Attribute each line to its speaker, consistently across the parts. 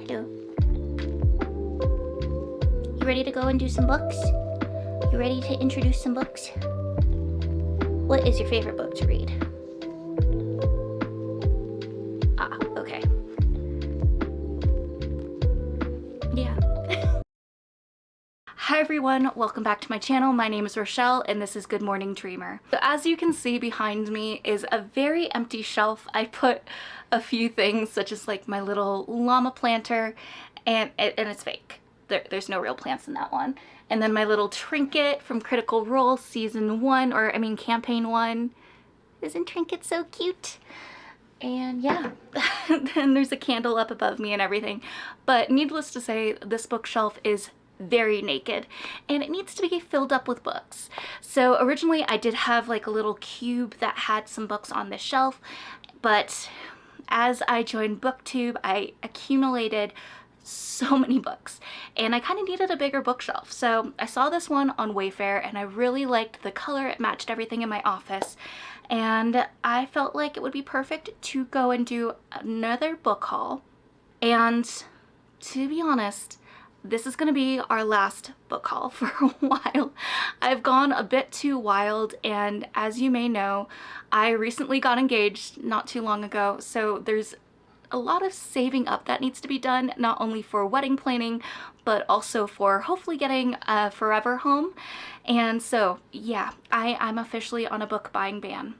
Speaker 1: Hello. You ready to go and do some books? You ready to introduce some books? What is your favorite book to read? Ah, okay. Yeah. Hi everyone, welcome back to my channel. My name is Rochelle and this is GoodMorninDreamer. So as you can see behind me is a very empty shelf. I put a few things such as like my little llama planter and it's fake. There's no real plants in that one. And then my little trinket from Critical Role season 1, or I mean campaign 1. Isn't Trinket so cute? And yeah, then there's a candle up above me and everything. But needless to say, this bookshelf is very naked and it needs to be filled up with books. So originally I did have like a little cube that had some books on this shelf, but as I joined booktube I accumulated so many books and I kind of needed a bigger bookshelf. So I saw this one on Wayfair and I really liked the color. It matched everything in my office and I felt like it would be perfect to go and do another book haul. And to be honest, this is going to be our last book haul for a while. I've gone a bit too wild, and as you may know, I recently got engaged not too long ago, so there's a lot of saving up that needs to be done, not only for wedding planning, but also for hopefully getting a forever home. And so, yeah, I'm officially on a book buying ban.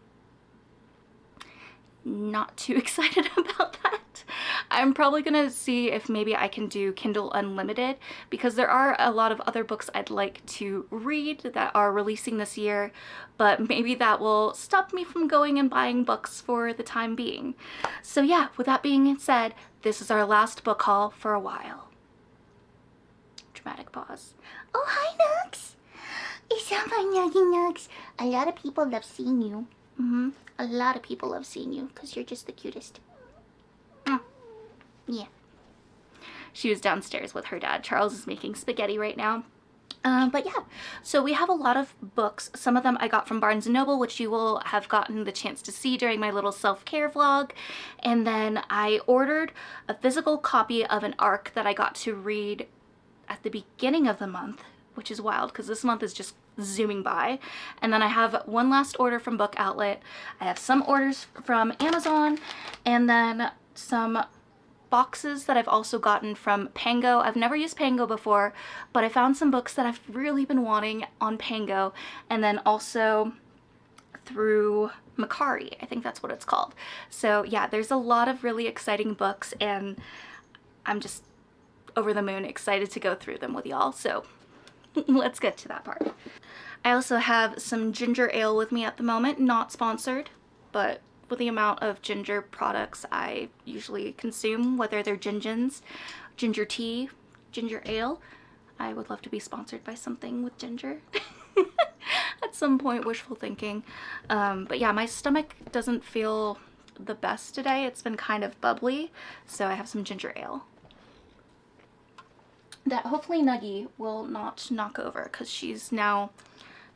Speaker 1: Not too excited about that. I'm probably gonna see if maybe I can do Kindle Unlimited because there are a lot of other books I'd like to read that are releasing this year, but maybe that will stop me from going and buying books for the time being. So yeah, with that being said, this is our last book haul for a while. Dramatic pause. Oh, hi, Nugs! It's my Nuggy Nugs. A lot of people love seeing you. A lot of people love seeing you because you're just the cutest. Yeah. She was downstairs with her dad. Charles is making spaghetti right now. But yeah, so we have a lot of books. Some of them I got from Barnes & Noble, which you will have gotten the chance to see during my little self-care vlog. And then I ordered a physical copy of an ARC that I got to read at the beginning of the month, which is wild because this month is just zooming by. And then I have one last order from Bookoutlet. I have some orders from Amazon and then some boxes that I've also gotten from Pango. I've never used Pango before, but I found some books that I've really been wanting on Pango, and then also through Mercari. I think that's what it's called. So yeah, there's a lot of really exciting books and I'm just over the moon excited to go through them with y'all. So let's get to that part. I also have some ginger ale with me at the moment, not sponsored, but with the amount of ginger products I usually consume, whether they're gingins, ginger tea, ginger ale, I would love to be sponsored by something with ginger. At some point, wishful thinking. But yeah, my stomach doesn't feel the best today. It's been kind of bubbly, so I have some ginger ale that hopefully Nuggy will not knock over because she's now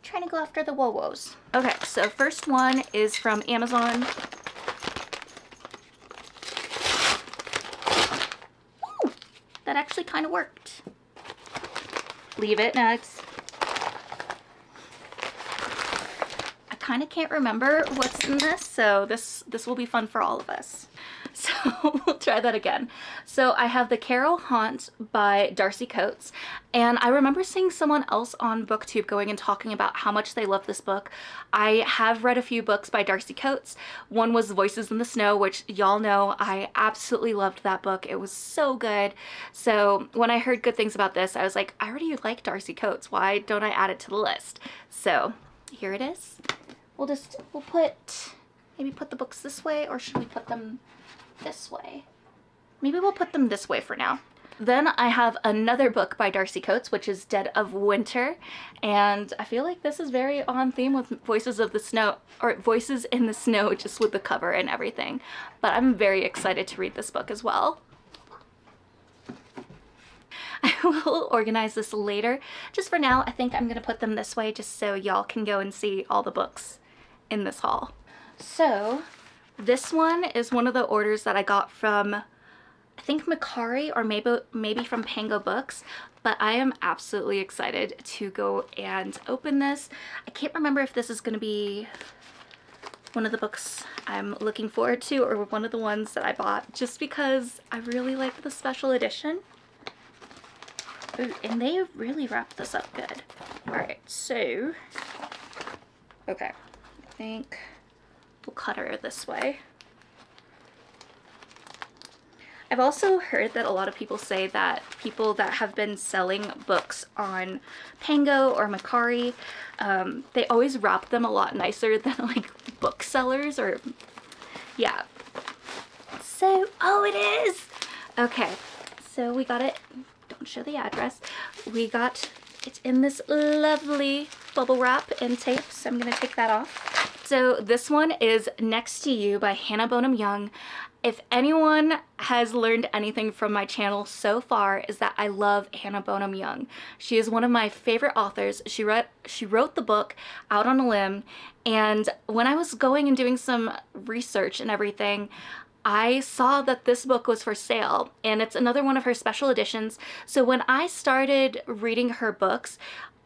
Speaker 1: trying to go after the wo-wos. Okay, so first one is from Amazon. Ooh, that actually kind of worked. Leave it, Nugs. I kind of can't remember what's in this, so this will be fun for all of us. So we'll try that again. So I have The Carol Haunt by Darcy Coates, and I remember seeing someone else on BookTube going and talking about how much they love this book. I have read a few books by Darcy Coates. One was Voices in the Snow, which y'all know I absolutely loved that book. It was so good. So when I heard good things about this, I was like, I already like Darcy Coates. Why don't I add it to the list? So here it is. We'll maybe put the books this way, or should we put them this way? Maybe we'll put them this way for now. Then I have another book by Darcy Coates, which is Dead of Winter, and I feel like this is very on theme with Voices of the Snow, or Voices in the Snow, just with the cover and everything. But I'm very excited to read this book as well. I will organize this later. Just for now, I think I'm gonna put them this way just so y'all can go and see all the books in this haul. So this one is one of the orders that I got from I think Mercari or maybe from Pango Books, but I am absolutely excited to go and open this. I can't remember if this is going to be one of the books I'm looking forward to or one of the ones that I bought just because I really like the special edition. Ooh, and they really wrapped this up good. Alright, so, okay, I think we'll cut her this way. I've also heard that a lot of people say that people that have been selling books on Pango or Mercari, they always wrap them a lot nicer than like booksellers or, yeah. So, oh, it is! Okay, so we got it, don't show the address, we got it in this lovely bubble wrap and tape, so I'm gonna take that off. So this one is Next to You by Hannah Bonham Young. If anyone has learned anything from my channel so far is that I love Hannah Bonham Young. She is one of my favorite authors. She wrote the book Out on a Limb, and when I was going and doing some research and everything, I saw that this book was for sale, and it's another one of her special editions. So when I started reading her books,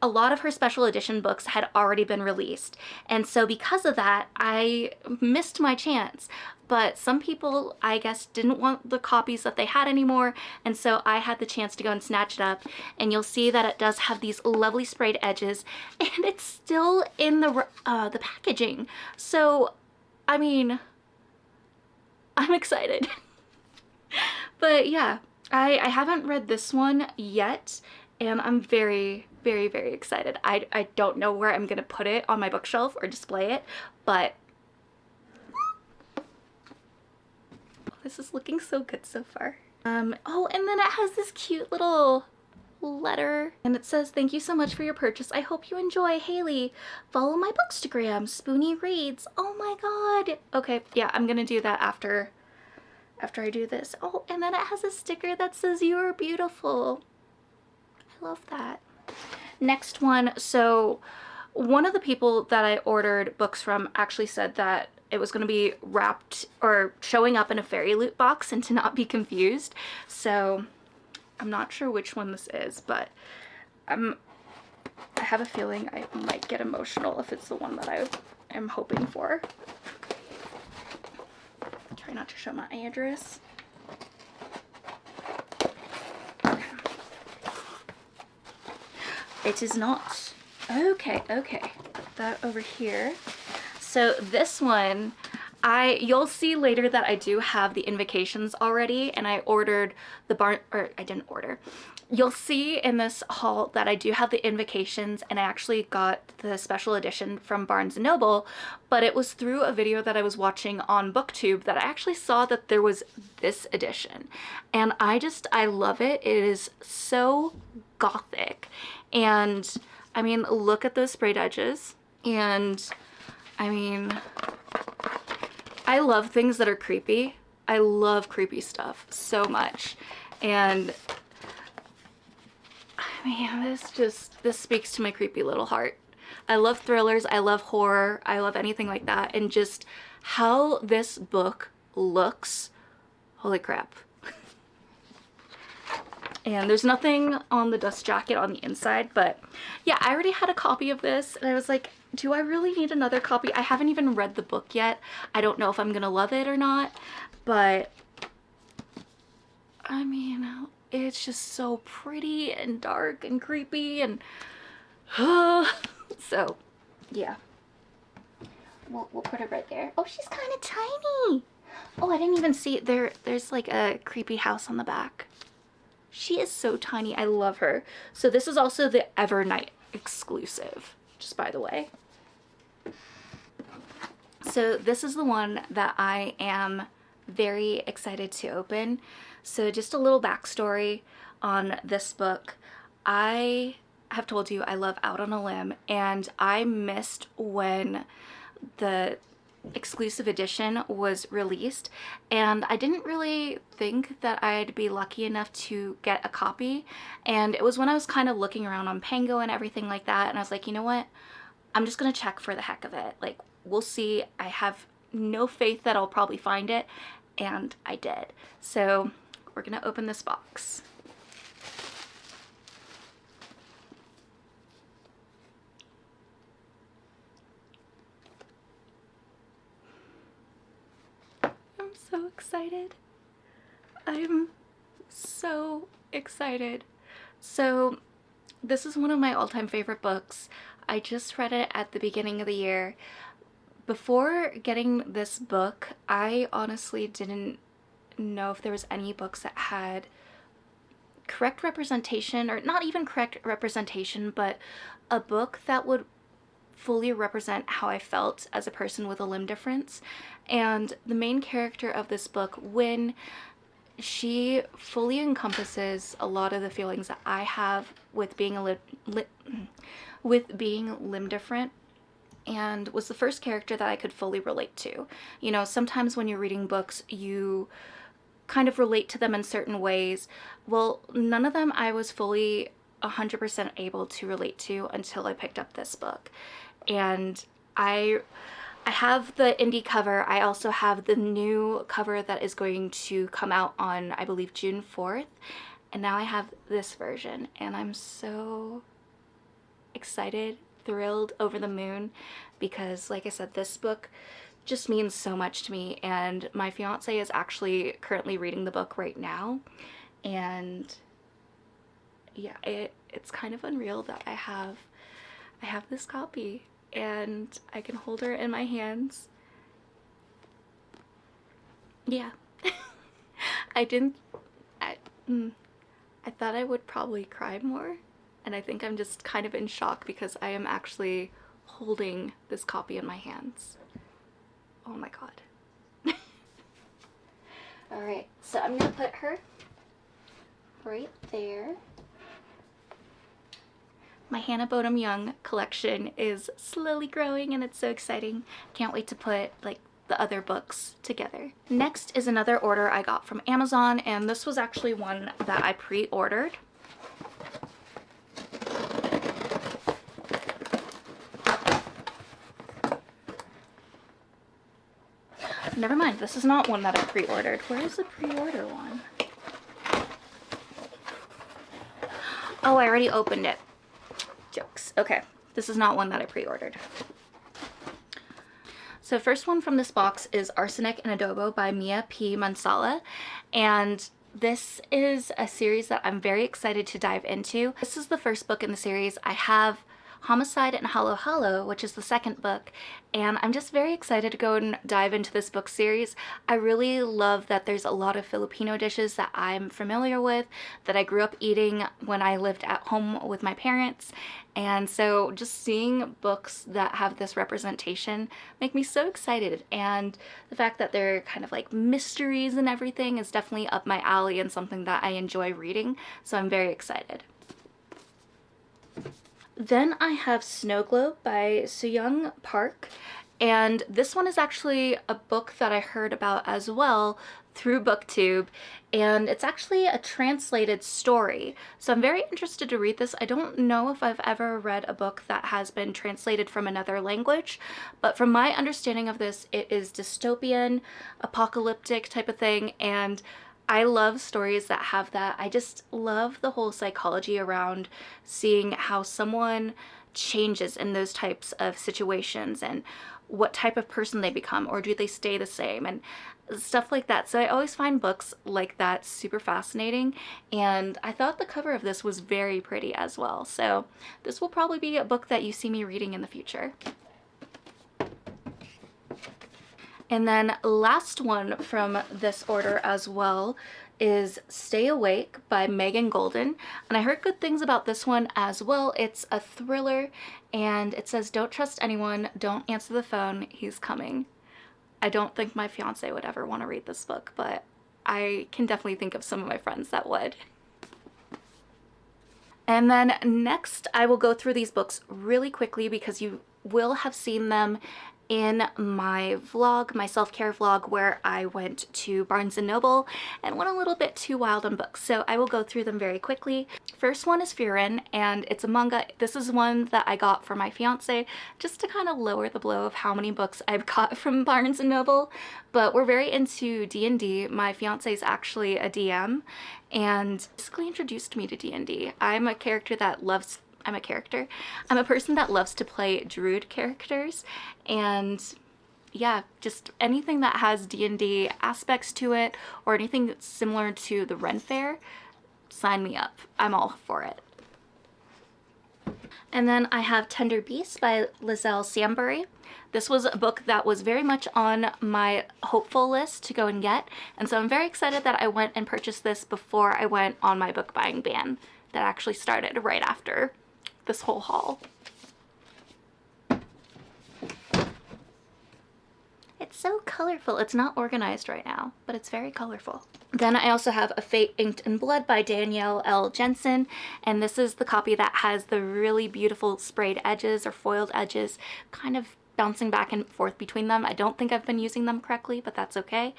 Speaker 1: a lot of her special edition books had already been released. And so because of that, I missed my chance. But some people, I guess, didn't want the copies that they had anymore, and so I had the chance to go and snatch it up. And you'll see that it does have these lovely sprayed edges, and it's still in the packaging. So, I mean, I'm excited. But yeah, I haven't read this one yet, and I'm very, very, very excited. I don't know where I'm gonna put it on my bookshelf or display it, but this is looking so good so far. Oh, and then it has this cute little letter, and it says, "Thank you so much for your purchase. I hope you enjoy. Haley, follow my bookstagram, Spoony Reads." Oh my god. Okay, yeah, I'm gonna do that after I do this. Oh, and then it has a sticker that says, "You're beautiful." I love that. Next one, so one of the people that I ordered books from actually said that it was going to be wrapped or showing up in a fairy loot box and to not be confused. So I'm not sure which one this is, but I have a feeling I might get emotional if it's the one that I am hoping for. Try not to show my address. Okay. It is not. Okay, okay. Put that over here. So this one, you'll see later that I do have the invocations already, and I ordered the I didn't order. You'll see in this haul that I do have the invocations, and I actually got the special edition from Barnes & Noble, but it was through a video that I was watching on booktube that I actually saw that there was this edition. And I love it. It is so gothic. And I mean, look at those sprayed edges. And I mean, I love things that are creepy. I love creepy stuff so much. And I mean, this speaks to my creepy little heart. I love thrillers, I love horror, I love anything like that. And just how this book looks, holy crap. And there's nothing on the dust jacket on the inside, but yeah, I already had a copy of this, and I was like, do I really need another copy? I haven't even read the book yet. I don't know if I'm gonna love it or not, but I mean, it's just so pretty and dark and creepy, and so yeah, we'll put it right there. Oh, she's kind of tiny. Oh, I didn't even see it. There's like a creepy house on the back. She is so tiny. I love her. So this is also the Evernight exclusive, just by the way. So this is the one that I am very excited to open. So just a little backstory on this book. I have told you I love Out on a Limb, and I missed when the exclusive edition was released, and I didn't really think that I'd be lucky enough to get a copy. And it was when I was kind of looking around on Pango and everything like that, and I was like, you know what, I'm just gonna check for the heck of it. Like, we'll see. I have no faith that I'll probably find it, and I did. So we're gonna open this box. I'm so excited. I'm so excited. So this is one of my all-time favorite books. I just read it at the beginning of the year. Before getting this book, I honestly didn't know if there was any books that had correct representation, or not even correct representation, but a book that would fully represent how I felt as a person with a limb difference. And the main character of this book, Win, she fully encompasses a lot of the feelings that I have with being limb different, and was the first character that I could fully relate to. You know, sometimes when you're reading books, you kind of relate to them in certain ways. Well, none of them I was fully 100% able to relate to until I picked up this book. And I have the indie cover. I also have the new cover that is going to come out on, I believe, June 4th. And now I have this version, and I'm so excited, thrilled, over the moon, because like I said, this book just means so much to me, and my fiance is actually currently reading the book right now. And yeah, it's kind of unreal that I have this copy and I can hold her in my hands. Yeah. I thought I would probably cry more, and I think I'm just kind of in shock because I am actually holding this copy in my hands. Oh my god. Alright, so I'm gonna put her right there. My Hannah Bonham Young collection is slowly growing, and it's so exciting. Can't wait to put like the other books together. Next is another order I got from Amazon, and this was actually one that I pre-ordered. Never mind, this is not one that I pre-ordered. Where is the pre-order one? Oh, I already opened it. Jokes. Okay, this is not one that I pre-ordered. So first one from this box is Arsenic and Adobo by Mia P. Mansala, and this is a series that I'm very excited to dive into. This is the first book in the series. I have Homicide and Hollow Hollow, which is the second book, and I'm just very excited to go and dive into this book series. I really love that there's a lot of Filipino dishes that I'm familiar with, that I grew up eating when I lived at home with my parents, and so just seeing books that have this representation make me so excited, and the fact that they're kind of like mysteries and everything is definitely up my alley and something that I enjoy reading, so I'm very excited. Then I have Snow Globe by Sooyoung Park, and this one is actually a book that I heard about as well through BookTube, and it's actually a translated story. So I'm very interested to read this. I don't know if I've ever read a book that has been translated from another language, but from my understanding of this, it is dystopian, apocalyptic type of thing, and I love stories that have that. I just love the whole psychology around seeing how someone changes in those types of situations and what type of person they become, or do they stay the same, and stuff like that. So I always find books like that super fascinating, and I thought the cover of this was very pretty as well. So this will probably be a book that you see me reading in the future. And then last one from this order as well is Stay Awake by Megan Golden. And I heard good things about this one as well. It's a thriller, and it says, "Don't trust anyone, don't answer the phone, he's coming." I don't think my fiance would ever want to read this book, but I can definitely think of some of my friends that would. And then next I will go through these books really quickly because you will have seen them in my vlog, my self-care vlog, where I went to Barnes & Noble and went a little bit too wild on books. So I will go through them very quickly. First one is Furin, and it's a manga. This is one that I got for my fiance just to kind of lower the blow of how many books I've got from Barnes & Noble. But we're very into D&D. My fiance is actually a DM and basically introduced me to D&D. I'm a person that loves to play druid characters, and yeah, just anything that has D&D aspects to it or anything that's similar to the Ren Fair, sign me up. I'm all for it. And then I have Tender Beasts by Lizelle Sambury. This was a book that was very much on my hopeful list to go and get, and so I'm very excited that I went and purchased this before I went on my book buying ban that actually started right after this whole haul. It's so colorful. It's not organized right now, but it's very colorful. Then I also have A Fate Inked in Blood by Danielle L. Jensen, and this is the copy that has the really beautiful sprayed edges or foiled edges, kind of bouncing back and forth between them. I don't think I've been using them correctly, but that's okay.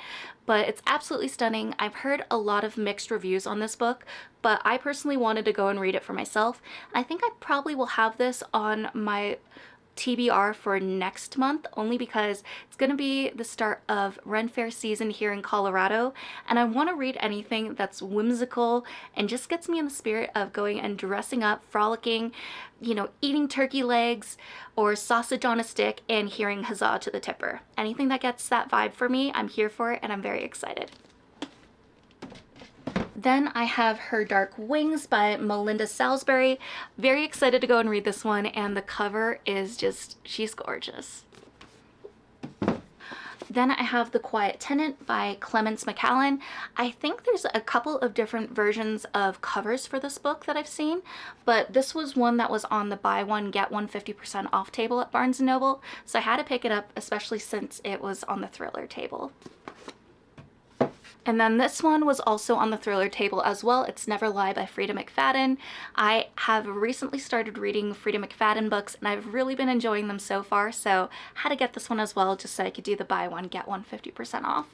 Speaker 1: But it's absolutely stunning. I've heard a lot of mixed reviews on this book, but I personally wanted to go and read it for myself. I think I probably will have this on my TBR for next month, only because it's going to be the start of Ren Fair season here in Colorado, and I want to read anything that's whimsical and just gets me in the spirit of going and dressing up, frolicking, you know, eating turkey legs or sausage on a stick and hearing Huzzah to the Tipper. Anything that gets that vibe for me, I'm here for it, and I'm very excited. Then I have Her Dark Wings by Melinda Salisbury. Very excited to go and read this one, and the cover is just, she's gorgeous. Then I have The Quiet Tenant by Clemence McCallan. I think there's a couple of different versions of covers for this book that I've seen, but this was one that was on the buy one get one 50% off table at Barnes & Noble, so I had to pick it up, especially since it was on the thriller table. And then this one was also on the thriller table as well. It's Never Lie by Frida McFadden. I have recently started reading Frida McFadden books, and I've really been enjoying them so far, so I had to get this one as well just so I could do the buy one get one 50% off.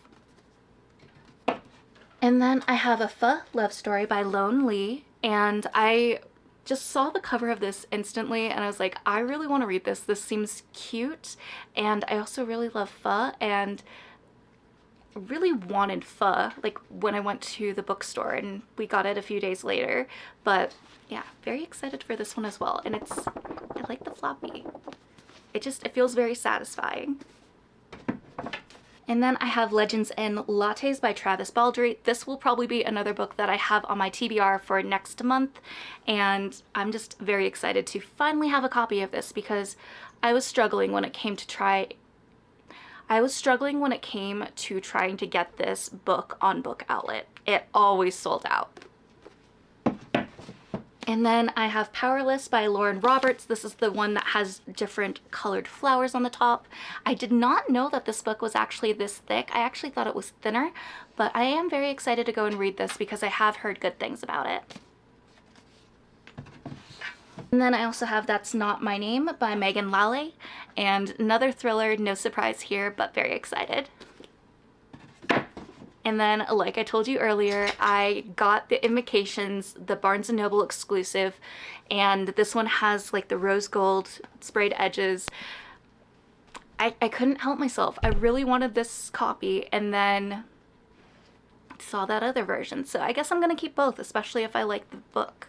Speaker 1: And then I have A Pho Love Story by Lone Lee, and I just saw the cover of this instantly and I was like, I really want to read this. This seems cute, and I also really love pho, and really wanted pho like when I went to the bookstore, and we got it a few days later. But yeah, very excited for this one as well, and I like the floppy. It feels very satisfying. And then I have Legends and Lattes by Travis Baldry. This will probably be another book that I have on my TBR for next month, and I'm just very excited to finally have a copy of this, because I was struggling when it came to trying to get this book on Bookoutlet. It always sold out. And then I have Powerless by Lauren Roberts. This is the one that has different colored flowers on the top. I did not know that this book was actually this thick. I actually thought it was thinner, but I am very excited to go and read this because I have heard good things about it. And then I also have That's Not My Name by Megan Lally, and another thriller, no surprise here, but very excited. And then, like I told you earlier, I got the Invocations, the Barnes & Noble exclusive, and this one has like the rose gold sprayed edges. I couldn't help myself. I really wanted this copy, and then saw that other version, so I guess I'm gonna keep both, especially if I like the book.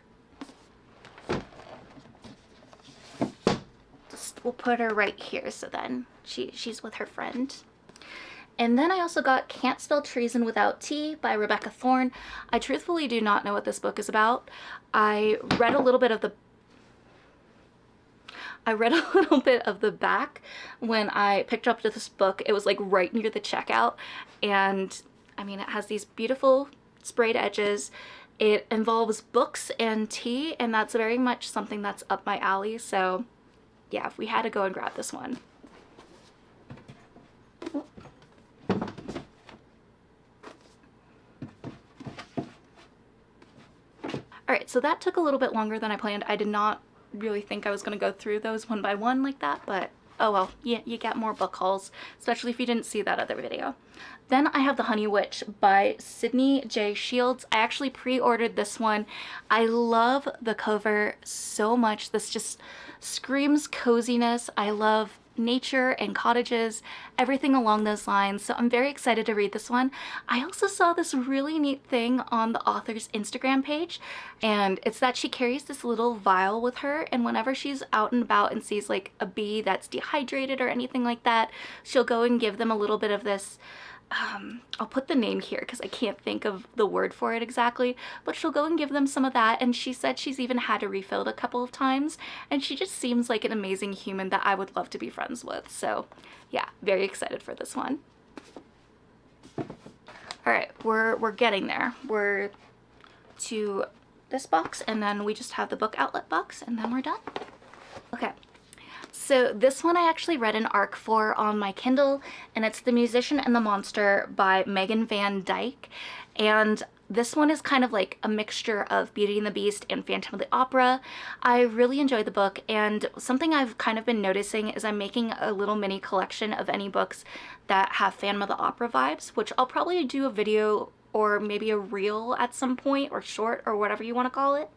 Speaker 1: We'll put her right here, so then she's with her friend. And then I also got Can't Spell Treason Without T by Rebecca Thorne. I truthfully do not know what this book is about. I read a little bit of the back when I picked up this book. It was like right near the checkout, and I mean, it has these beautiful sprayed edges. It involves books and tea, and that's very much something that's up my alley, so yeah, we had to go and grab this one. Alright, so that took a little bit longer than I planned. I did not really think I was going to go through those one by one like that, but oh well, you get more book hauls, especially if you didn't see that other video. Then I have The Honey Witch by Sydney J. Shields. I actually pre-ordered this one. I love the cover so much. This just screams coziness. I love nature and cottages, everything along those lines. So I'm very excited to read this one. I also saw this really neat thing on the author's Instagram page, and it's that she carries this little vial with her, and whenever she's out and about and sees like a bee that's dehydrated or anything like that, she'll go and give them a little bit of this. I'll put the name here because I can't think of the word for it exactly, but she'll go and give them some of that, and she said she's even had to refill it a couple of times, and she just seems like an amazing human that I would love to be friends with. So yeah, very excited for this one. Alright, we're getting there. We're to this box, and then we just have the Bookoutlet box, and then we're done. Okay. So this one I actually read an arc for on my Kindle, and it's The Musician and the Monster by Megan Van Dyke. And this one is kind of like a mixture of Beauty and the Beast and Phantom of the Opera. I really enjoyed the book, and something I've kind of been noticing is I'm making a little mini collection of any books that have Phantom of the Opera vibes, which I'll probably do a video or maybe a reel at some point, or short, or whatever you want to call it.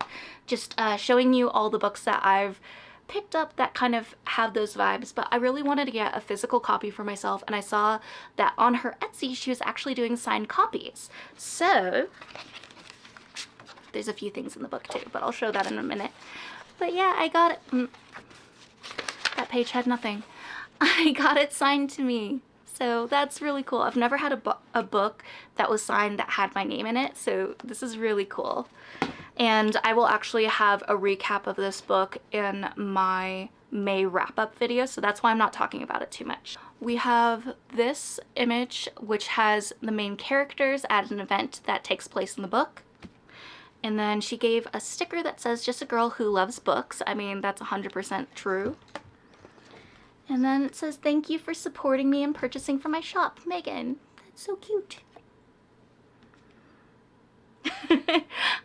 Speaker 1: Just showing you all the books that I've picked up that kind of have those vibes. But I really wanted to get a physical copy for myself, and I saw that on her Etsy she was actually doing signed copies. So there's a few things in the book too, but I'll show that in a minute. But yeah, I got it. That page had nothing. I got it signed to me, so that's really cool. I've never had a book that was signed that had my name in it, so this is really cool. And I will actually have a recap of this book in my May wrap-up video, so that's why I'm not talking about it too much. We have this image, which has the main characters at an event that takes place in the book. And then she gave a sticker that says, "Just a girl who loves books." I mean, that's 100% true. And then it says, "Thank you for supporting me and purchasing from my shop, Megan." That's so cute.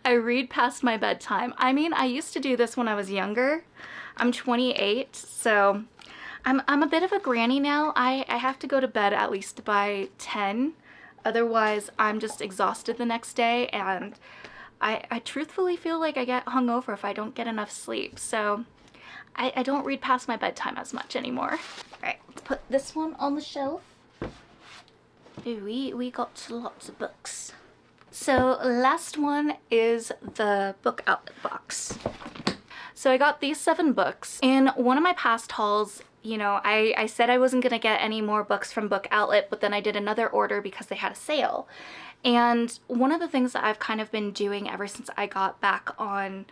Speaker 1: I read past my bedtime. I mean, I used to do this when I was younger. I'm 28, so I'm a bit of a granny now. I have to go to bed at least by 10. Otherwise, I'm just exhausted the next day, and I truthfully feel like I get hungover if I don't get enough sleep. So I don't read past my bedtime as much anymore. All right, let's put this one on the shelf. Ooh, we got lots of books. So last one is the Bookoutlet box. So I got these 7 books. In one of my past hauls, you know, I said I wasn't gonna get any more books from Bookoutlet, but then I did another order because they had a sale. And one of the things that I've kind of been doing ever since I got back on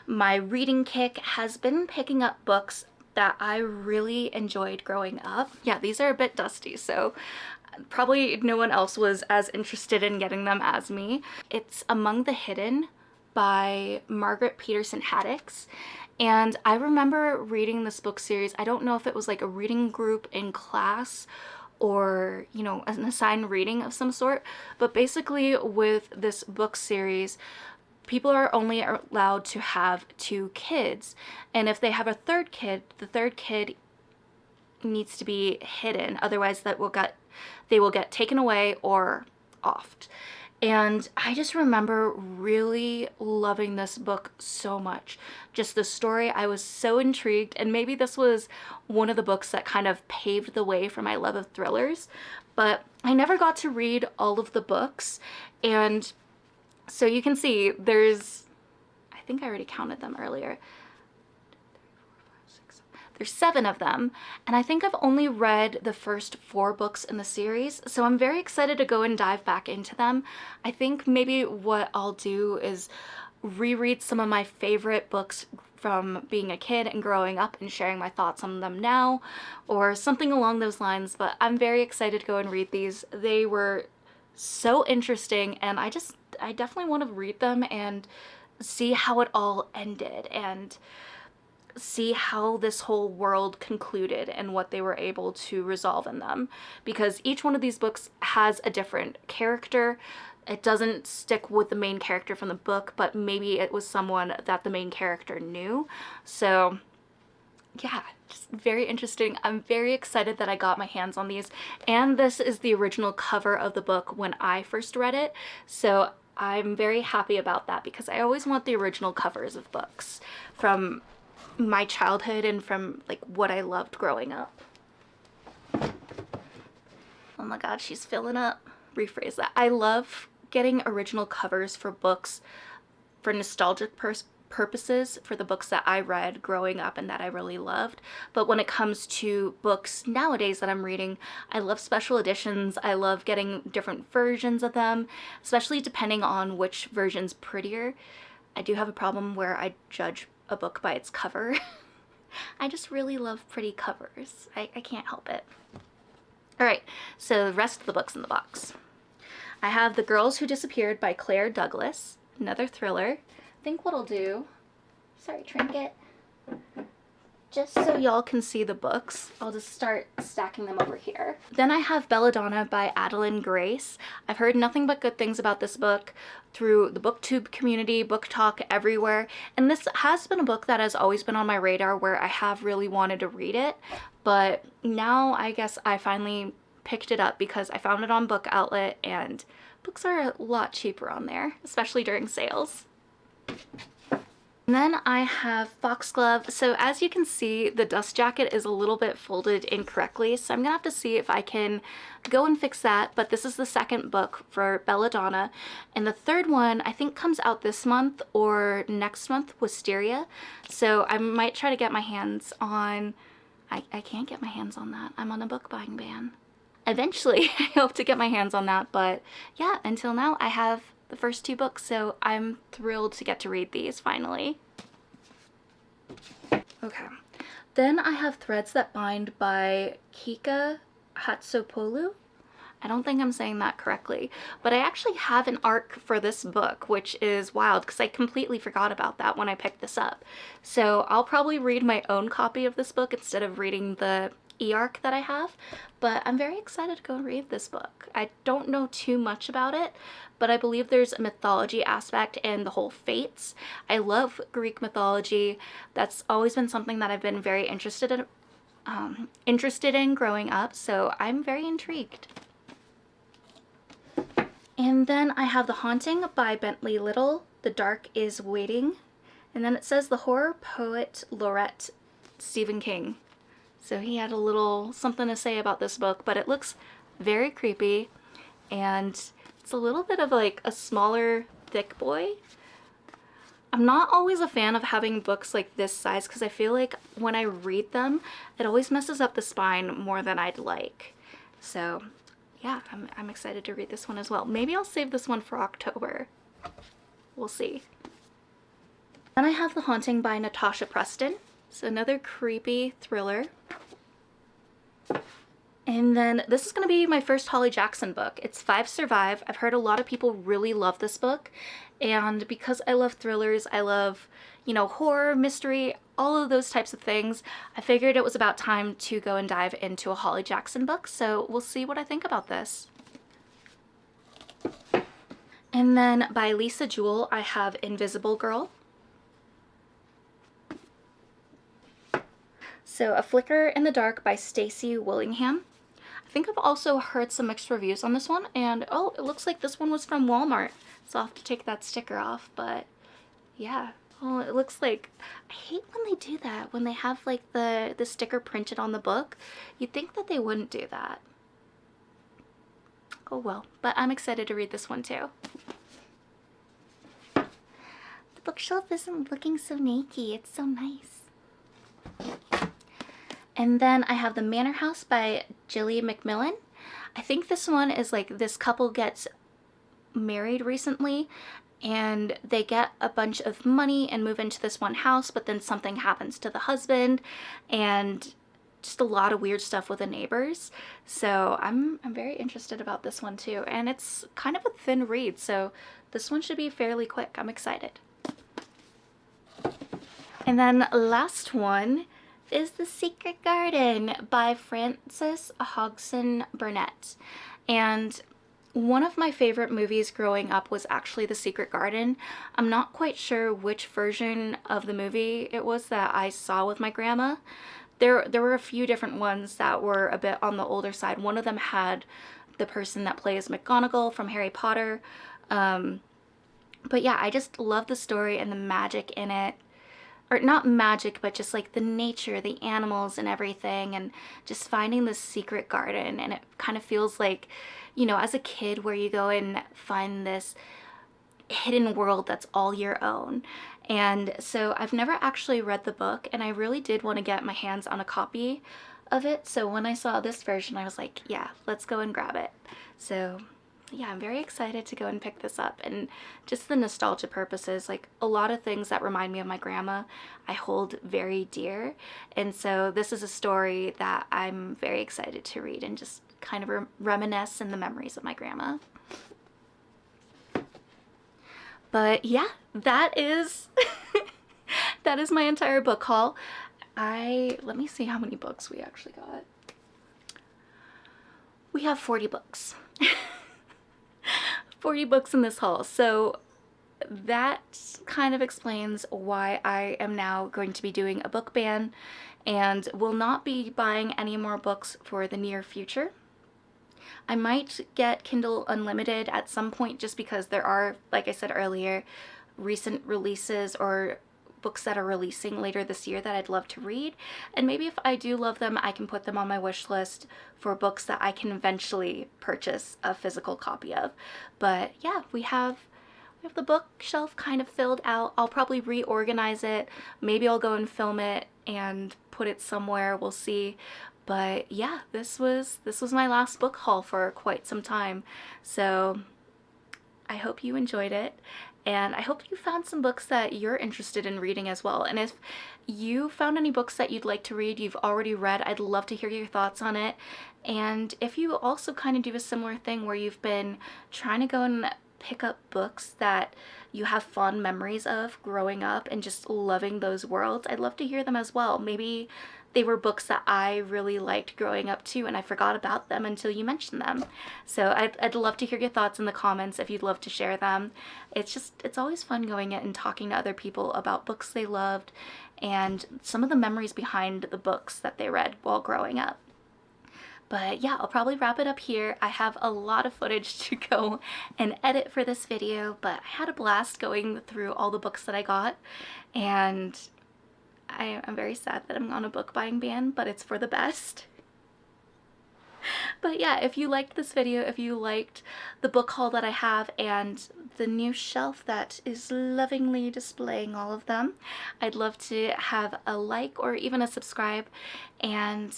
Speaker 1: my reading kick has been picking up books that I really enjoyed growing up. Yeah, these are a bit dusty, so probably no one else was as interested in getting them as me. It's Among the Hidden by Margaret Peterson Haddix. And I remember reading this book series. I don't know if it was like a reading group in class or, you know, an assigned reading of some sort. But basically with this book series, people are only allowed to have 2 kids. And if they have a third kid, the third kid needs to be hidden. Otherwise they will get taken away or offed. And I just remember really loving this book so much. Just the story, I was so intrigued, and maybe this was one of the books that kind of paved the way for my love of thrillers, but I never got to read all of the books. And so you can see there's, I think I already counted them earlier. There's 7 of them, and I think I've only read the first 4 books in the series, so I'm very excited to go and dive back into them. I think maybe what I'll do is reread some of my favorite books from being a kid and growing up and sharing my thoughts on them now, or something along those lines, but I'm very excited to go and read these. They were so interesting, and I definitely want to read them and see how it all ended, and see how this whole world concluded and what they were able to resolve in them, because each one of these books has a different character. It doesn't stick with the main character from the book, but maybe it was someone that the main character knew. So yeah, just very interesting. I'm very excited that I got my hands on these, and this is the original cover of the book when I first read it, so I'm very happy about that because I always want the original covers of books from my childhood and from like what I loved growing up. Oh my god, she's filling up. Rephrase that. I love getting original covers for books for nostalgic purposes for the books that I read growing up and that I really loved. But when it comes to books nowadays that I'm reading, I love special editions. I love getting different versions of them, especially depending on which version's prettier. I do have a problem where I judge a book by its cover. I just really love pretty covers. I can't help it. Alright, so the rest of the books in the box. I have The Girls Who Disappeared by Claire Douglas, another thriller. I think what I'll do, sorry Trinket, just so y'all can see the books, I'll just start stacking them over here. Then I have Belladonna by Adeline Grace. I've heard nothing but good things about this book through the booktube community, booktok, everywhere, and this has been a book that has always been on my radar where I have really wanted to read it, but now I guess I finally picked it up because I found it on Bookoutlet and books are a lot cheaper on there, especially during sales. And then I have Foxglove. So as you can see, the dust jacket is a little bit folded incorrectly, so I'm gonna have to see if I can go and fix that. But this is the second book for Belladonna, and the third one I think comes out this month or next month, Wisteria. So I might try to get my hands on, I can't get my hands on that. I'm on a book buying ban. Eventually, I hope to get my hands on that, but yeah, until now I have the first two books, so I'm thrilled to get to read these finally. Okay, then I have Threads That Bind by Kika Hatsopoulou. I don't think I'm saying that correctly, but I actually have an arc for this book, which is wild because I completely forgot about that when I picked this up. So I'll probably read my own copy of this book instead of reading the e-arc that I have, but I'm very excited to go and read this book. I don't know too much about it, but I believe there's a mythology aspect and the whole fates. I love Greek mythology. That's always been something that I've been very interested in growing up, so I'm very intrigued. And then I have The Haunting by Bentley Little, The Dark is Waiting, and then it says the horror poet laureate Stephen King. So he had a little something to say about this book, but it looks very creepy, and it's a little bit of like a smaller, thick boy. I'm not always a fan of having books like this size because I feel like when I read them, it always messes up the spine more than I'd like. So yeah, I'm excited to read this one as well. Maybe I'll save this one for October. We'll see. Then I have The Haunting by Natasha Preston. So another creepy thriller. And then this is going to be my first Holly Jackson book. It's Five Survive. I've heard a lot of people really love this book. And because I love thrillers, I love, you know, horror, mystery, all of those types of things, I figured it was about time to go and dive into a Holly Jackson book. So we'll see what I think about this. And then by Lisa Jewell, I have Invisible Girl. So A Flicker in the Dark by Stacey Willingham. I think I've also heard some mixed reviews on this one, and oh, it looks like this one was from Walmart, so I'll have to take that sticker off, but yeah. Oh, it looks like, I hate when they do that, when they have like the sticker printed on the book. You'd think that they wouldn't do that. Oh well, but I'm excited to read this one too. The bookshelf isn't looking so naked, it's so nice. And then I have The Manor House by Jilly McMillan. I think this one is like this couple gets married recently and they get a bunch of money and move into this one house, but then something happens to the husband and just a lot of weird stuff with the neighbors. So I'm very interested about this one too. And it's kind of a thin read, so this one should be fairly quick. I'm excited. And then last one is The Secret Garden by Frances Hodgson Burnett. And One of my favorite movies growing up was actually The Secret Garden. I'm not quite sure which version of the movie it was that I saw with my grandma. There were a few different ones that were a bit on the older side. One of them had the person that plays McGonagall from Harry Potter. But yeah, I just love the story and the magic in it. Or not magic, but just like the nature, the animals and everything, and just finding this secret garden. And it kind of feels like, you know, as a kid where you go and find this hidden world that's all your own. And so I've never actually read the book, and I really did want to get my hands on a copy of it. So when I saw this version, I was like, yeah, let's go and grab it. So yeah, I'm very excited to go and pick this up. And just the nostalgia purposes, like a lot of things that remind me of my grandma, I hold very dear. And so this is a story that I'm very excited to read and just kind of reminisce in the memories of my grandma. But yeah, that is that is my entire book haul. Let me see how many books we actually got. We have 40 books. 40 books in this haul. So that kind of explains why I am now going to be doing a book ban and will not be buying any more books for the near future. I might get Kindle Unlimited at some point just because there are, like I said earlier, recent releases or books that are releasing later this year that I'd love to read. And maybe if I do love them, I can put them on my wish list for books that I can eventually purchase a physical copy of. But yeah, we have the bookshelf kind of filled out. I'll probably reorganize it. Maybe I'll go and film it and put it somewhere. We'll see. But yeah, this was my last book haul for quite some time. So I hope you enjoyed it. And I hope you found some books that you're interested in reading as well. And if you found any books that you'd like to read, you've already read, I'd love to hear your thoughts on it. And if you also kind of do a similar thing where you've been trying to go and pick up books that you have fond memories of growing up and just loving those worlds, I'd love to hear them as well. Maybe they were books that I really liked growing up too, and I forgot about them until you mentioned them. So I'd love to hear your thoughts in the comments if you'd love to share them. It's always fun going in and talking to other people about books they loved and some of the memories behind the books that they read while growing up. But yeah, I'll probably wrap it up here. I have a lot of footage to go and edit for this video, but I had a blast going through all the books that I got, and I'm very sad that I'm on a book buying ban, but it's for the best. But yeah, if you liked this video, if you liked the book haul that I have and the new shelf that is lovingly displaying all of them, I'd love to have a like or even a subscribe. And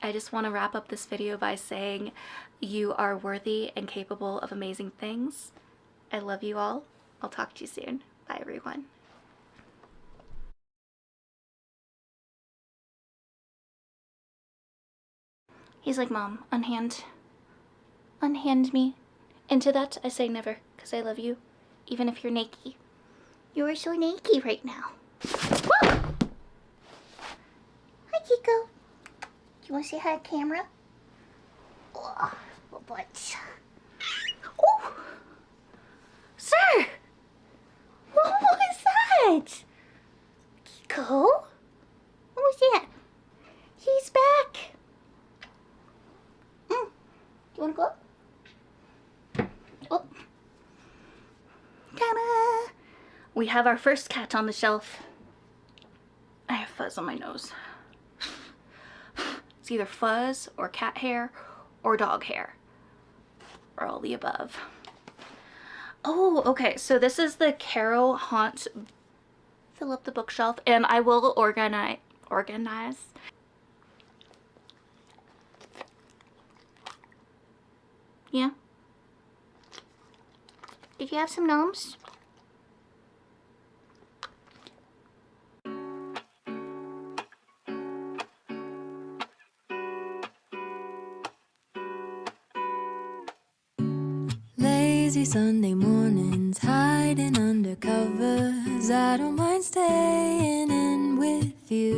Speaker 1: I just want to wrap up this video by saying you are worthy and capable of amazing things. I love you all. I'll talk to you soon. Bye everyone. He's like, Mom, unhand me. And to that I say never, because I love you, even if you're naked. You're so naked right now. Whoa! Hi, Kiko. Do you want to say hi to camera? Oh, little butt. Oh! Sir! What was that? Kiko? What was that? He's back. You wanna go up? Oh. Ta-da! We have our first cat on the shelf. I have fuzz on my nose. It's either fuzz or cat hair or dog hair. Or all the above. Oh, okay, so this is the Caro Haunt Fill Up the Bookshelf, and I will organize. Yeah. Did you have some gnomes?
Speaker 2: Lazy Sunday mornings, hiding under covers. I don't mind staying in with you.